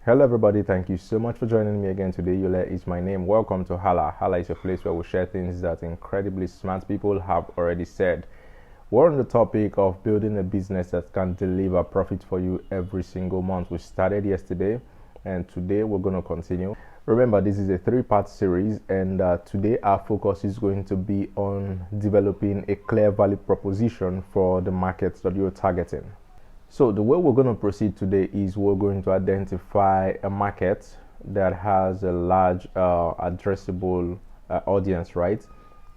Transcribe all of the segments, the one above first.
Hello everybody, thank you so much for joining me again today. Yule is my name. Welcome to Hala. Hala is a place where we share things that incredibly smart people have already said. We're on the topic of building a business that can deliver profit for you every single month. We started yesterday and today we're going to continue. Remember, this is a three-part series, and today our focus is going to be on developing a clear value proposition for the markets that you're targeting. So the way we're going to proceed today is we're going to identify a market that has a large addressable audience, right?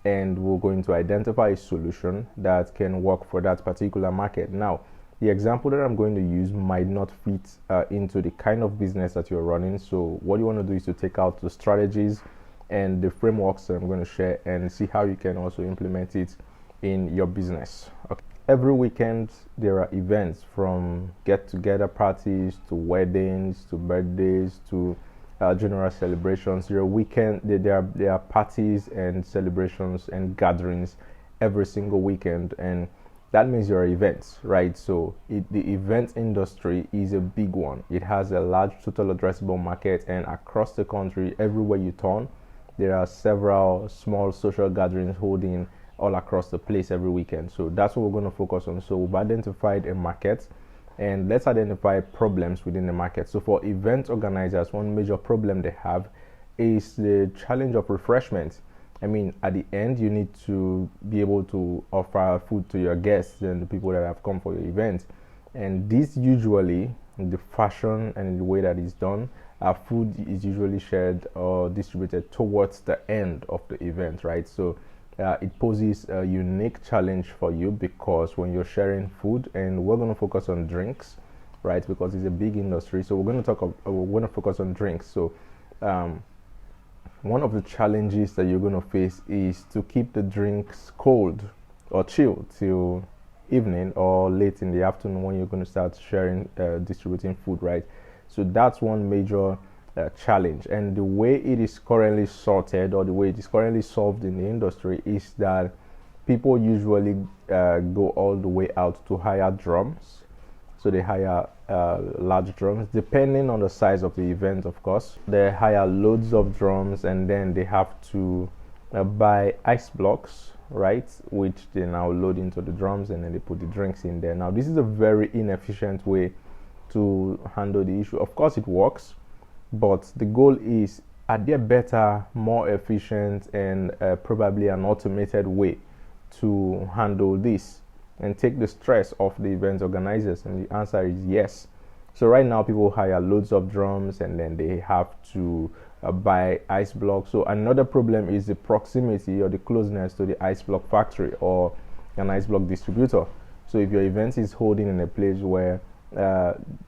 And we're going to identify a solution that can work for that particular market. Now, the example that I'm going to use might not fit into the kind of business that you're running. So what you want to do is to take out the strategies and the frameworks that I'm going to share and see how you can also implement it in your business. Okay. Every weekend there are events, from get-together parties to weddings to birthdays to general celebrations. There are parties and celebrations and gatherings every single weekend, and that means there are events, right? So the event industry is a big one. It has a large total addressable market, and across the country, everywhere you turn, there are several small social gatherings holding all across the place every weekend. So that's what we're going to focus on. So we've identified a market, and let's identify problems within the market. So for event organizers, one major problem they have is the challenge of refreshment. I mean, at the end, you need to be able to offer food to your guests and the people that have come for your event. And this usually, the fashion and the way that it's done, food is usually shared or distributed towards the end of the event, right? So it poses a unique challenge for you, because when you're sharing food, and we're going to focus on drinks, right? Because it's a big industry. So we're going to focus on drinks. So one of the challenges that you're going to face is to keep the drinks cold or chilled till evening or late in the afternoon when you're going to start sharing, distributing food, right? So that's one major challenge. And the way it is currently sorted, or the way it is currently solved in the industry, is that people usually go all the way out to hire drums. So they hire large drums, depending on the size of the event, of course. They hire loads of drums, and then they have to buy ice blocks, right, which they now load into the drums, and then they put the drinks in there. Now, this is a very inefficient way to handle the issue. Of course it works, but the goal is, are there better, more efficient, and probably an automated way to handle this and take the stress off the event organizers? And the answer is yes. So right now people hire loads of drums, and then they have to buy ice blocks. So another problem is the proximity or the closeness to the ice block factory or an ice block distributor. So if your event is holding in a place where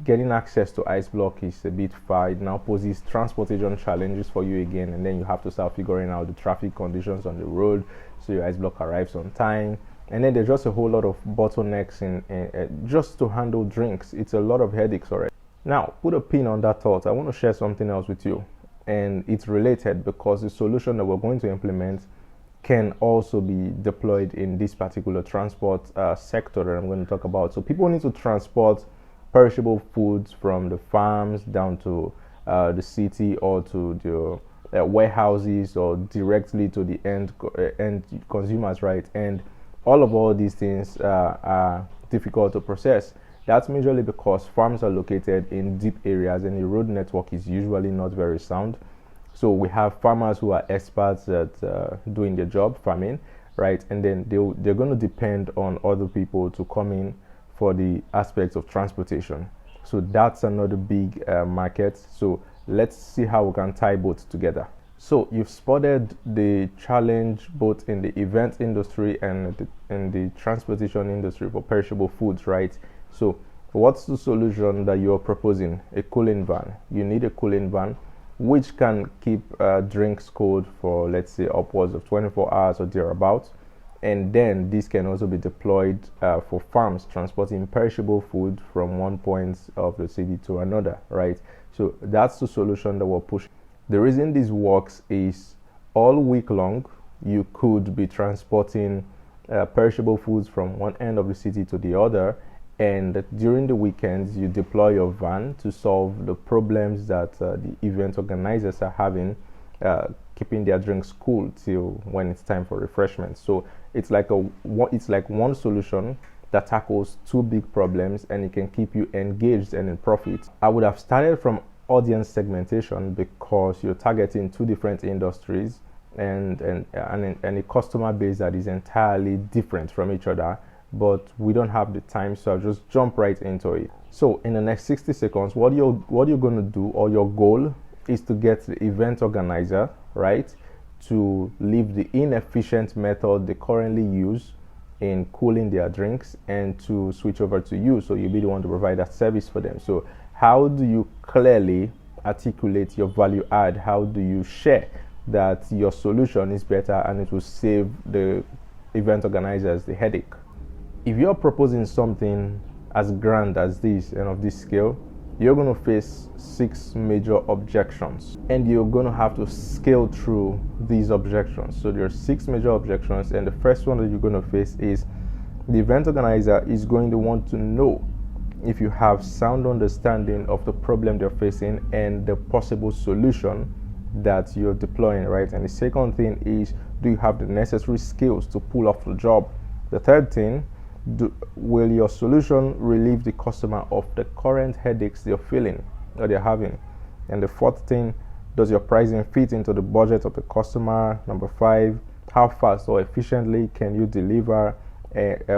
getting access to ice block is a bit far, it now poses transportation challenges for you again, and then you have to start figuring out the traffic conditions on the road so your ice block arrives on time. And then there's just a whole lot of bottlenecks in just to handle drinks. It's a lot of headaches already. Now, put a pin on that thought. I want to share something else with you, and it's related, because the solution that we're going to implement can also be deployed in this particular transport sector that I'm going to talk about. So people need to transport perishable foods from the farms down to the city, or to the warehouses, or directly to the end consumers, right? And all these things are difficult to process. That's majorly because farms are located in deep areas, and the road network is usually not very sound. So we have farmers who are experts at doing their job, farming, right? And then they're going to depend on other people to come in for the aspects of transportation. So that's another big market. So let's see how we can tie both together. So you've spotted the challenge both in the event industry and in the transportation industry for perishable foods, right? So what's the solution that you're proposing? A cooling van. You need a cooling van which can keep drinks cold for, let's say, upwards of 24 hours or thereabouts. And then this can also be deployed for farms transporting perishable food from one point of the city to another, right? So that's the solution that we're pushing. The reason this works is all week long you could be transporting perishable foods from one end of the city to the other, and during the weekends you deploy your van to solve the problems that the event organizers are having, keeping their drinks cool till when it's time for refreshment. So it's like one solution that tackles two big problems, and it can keep you engaged and in profit. I would have started from audience segmentation because you're targeting two different industries and a customer base that is entirely different from each other, but we don't have the time, so I'll just jump right into it. So in the next 60 seconds, what you're going to do, or your goal, is to get the event organizer, right, to leave the inefficient method they currently use in cooling their drinks and to switch over to you, so you'll be the one to provide that service for them. So how do you clearly articulate your value add? How do you share that your solution is better and it will save the event organizers the headache? If you're proposing something as grand as this and of this scale, you're going to face 6 major objections, and you're going to have to scale through these objections. So there are 6 major objections, and the first one that you're going to face is the event organizer is going to want to know if you have sound understanding of the problem they're facing and the possible solution that you're deploying, right? And the second thing is, do you have the necessary skills to pull off the job? The third thing, will your solution relieve the customer of the current headaches they're feeling or they're having? And the fourth thing, does your pricing fit into the budget of the customer? Number 5, how fast or efficiently can you deliver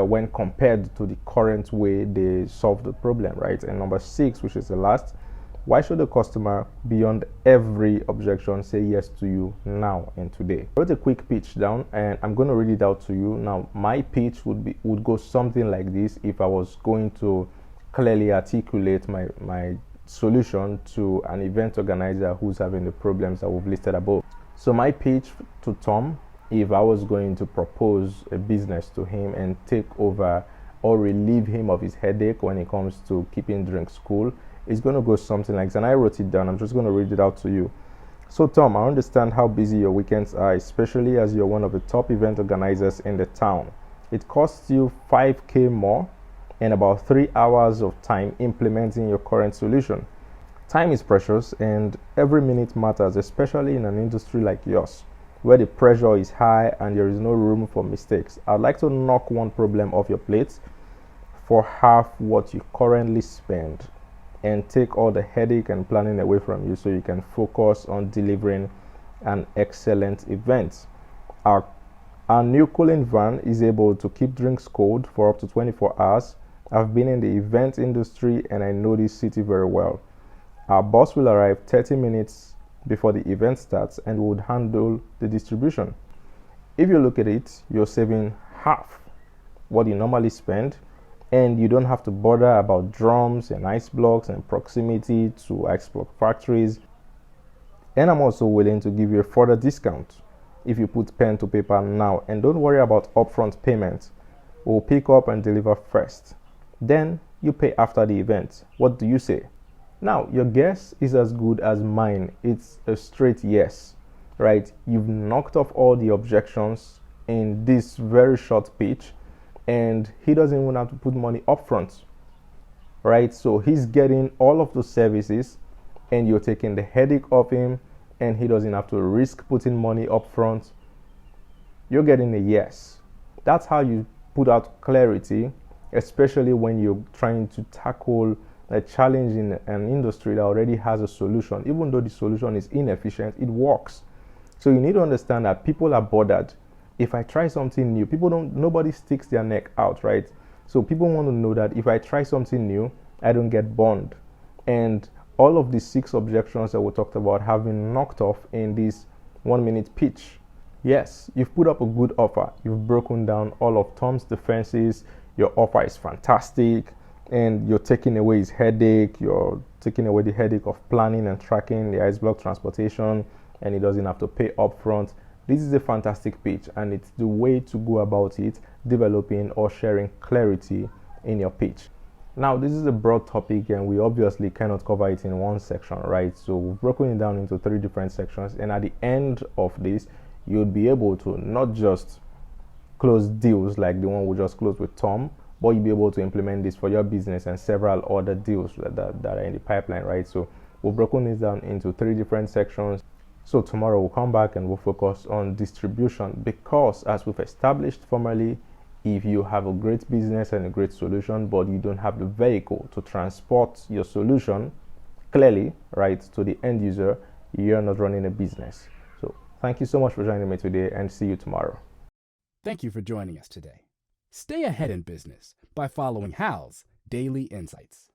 when compared to the current way they solve the problem, right? And number 6, which is the last, why should the customer, beyond every objection, say yes to you now and today? I wrote a quick pitch down, and I'm going to read it out to you. Now, my pitch would go something like this if I was going to clearly articulate my solution to an event organizer who's having the problems that we've listed above. So my pitch to Tom, if I was going to propose a business to him and take over or relieve him of his headache when it comes to keeping drinks cool, it's going to go something like this. And I wrote it down. I'm just going to read it out to you. So Tom, I understand how busy your weekends are, especially as you're one of the top event organizers in the town. It costs you $5,000 more and about 3 hours of time implementing your current solution. Time is precious and every minute matters, especially in an industry like yours, where the pressure is high and there is no room for mistakes. I'd like to knock one problem off your plate for half what you currently spend and take all the headache and planning away from you, so you can focus on delivering an excellent event. Our new cooling van is able to keep drinks cold for up to 24 hours. I've been in the event industry and I know this city very well. Our bus will arrive 30 minutes before the event starts and would handle the distribution. If you look at it, you're saving half what you normally spend, and you don't have to bother about drums and ice blocks and proximity to ice block factories. And I'm also willing to give you a further discount if you put pen to paper now, and don't worry about upfront payment. We'll pick up and deliver first, then you pay after the event. What do you say? Now, your guess is as good as mine. It's a straight yes, right? You've knocked off all the objections in this very short pitch, and he doesn't even have to put money up front, right? So he's getting all of those services and you're taking the headache off him, and he doesn't have to risk putting money up front. You're getting a yes. That's how you put out clarity, especially when you're trying to tackle a challenge in an industry that already has a solution. Even though the solution is inefficient, it works. So you need to understand that people are bothered. If I try something new, nobody sticks their neck out, right? So people want to know that if I try something new, I don't get burned. And all of the 6 objections that we talked about have been knocked off in this 1-minute pitch. Yes, you've put up a good offer. You've broken down all of Tom's defenses. Your offer is fantastic, and you're taking away his headache. You're taking away the headache of planning and tracking the ice block transportation, and he doesn't have to pay upfront. This is a fantastic pitch, and it's the way to go about it, developing or sharing clarity in your pitch. Now, this is a broad topic, and we obviously cannot cover it in one section, right? So we've broken it down into 3 different sections, and at the end of this, you'll be able to not just close deals like the one we just closed with Tom, but you'll be able to implement this for your business and several other deals that are in the pipeline, right? So we've broken this down into 3 different sections. So tomorrow we'll come back and we'll focus on distribution, because as we've established formally, if you have a great business and a great solution, but you don't have the vehicle to transport your solution clearly, right, to the end user, you're not running a business. So thank you so much for joining me today, and see you tomorrow. Thank you for joining us today. Stay ahead in business by following Hal's Daily Insights.